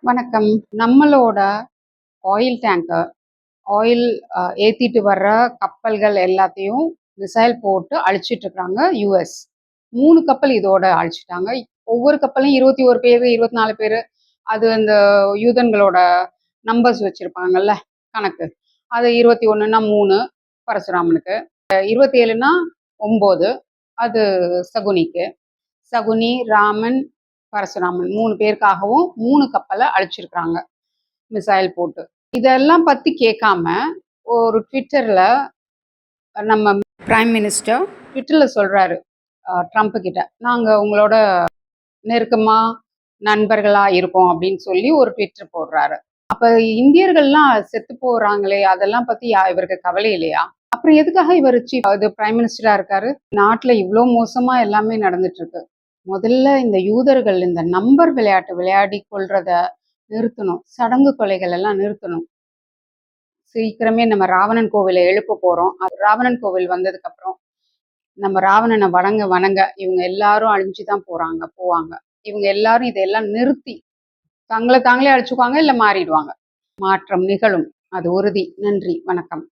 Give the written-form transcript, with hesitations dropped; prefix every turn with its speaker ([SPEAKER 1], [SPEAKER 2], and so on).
[SPEAKER 1] வணக்கம். நம்மளோட oil tanker, oil ஏத்திட்டு வர்ற கப்பல்கள் எல்லாத்தையும் மிசைல் போட்டு அழிச்சிட்டு இருக்காங்க யுஎஸ். 3 கப்பல் இதோட அழிச்சிட்டாங்க. ஒவ்வொரு கப்பலும் 21 பேரு, 24 பேரு. அது அந்த யூதன்களோட நம்பர்ஸ் வச்சிருப்பாங்கல்ல கணக்கு. அது 21ன்னா 3 பரசுராமனுக்கு, 27ன்னா 9 அது சகுனிக்கு. சகுனி, ராமன், பரசுராமன் 3 பேருக்காகவும் 3 கப்பலை அழிச்சிருக்கிறாங்க மிசைல் போட்டு. இதெல்லாம் பத்தி கேட்காம ஒரு ட்விட்டர்ல நம்ம பிரைம் மினிஸ்டர் ட்விட்டர்ல சொல்றாரு ட்ரம்ப் கிட்ட, நாங்க உங்களோட நெருக்கமா நண்பர்களா இருக்கோம் அப்படின்னு சொல்லி ஒரு ட்விட்டர் போடுறாரு. அப்ப இந்தியர்கள்லாம் செத்து போறாங்களே, அதெல்லாம் பத்தி இவருக்கு கவலை இல்லையா? அப்புறம் எதுக்காக இவர் இது பிரைம் மினிஸ்டரா இருக்காரு? நாட்டுல இவ்வளோ மோசமா எல்லாமே நடந்துட்டு இருக்கு. முதல்ல இந்த யூதர்கள் இந்த நம்பர் விளையாட்டு விளையாடி கொள்றத நிறுத்தணும். சடங்கு கொலைகள் எல்லாம் நிறுத்தணும். சீக்கிரமே நம்ம ராவணன் கோவிலை எழுப்ப போறோம். ராவணன் கோவில் வந்ததுக்கு அப்புறம் நம்ம ராவணனை வணங்க வணங்க இவங்க எல்லாரும் அழிஞ்சுதான் போவாங்க. இவங்க எல்லாரும் இதெல்லாம் நிறுத்தி தங்களை தாங்களே அழிச்சுக்குவாங்க, இல்ல மாறிடுவாங்க. மாற்றம் நிகழும், அது உறுதி. நன்றி, வணக்கம்.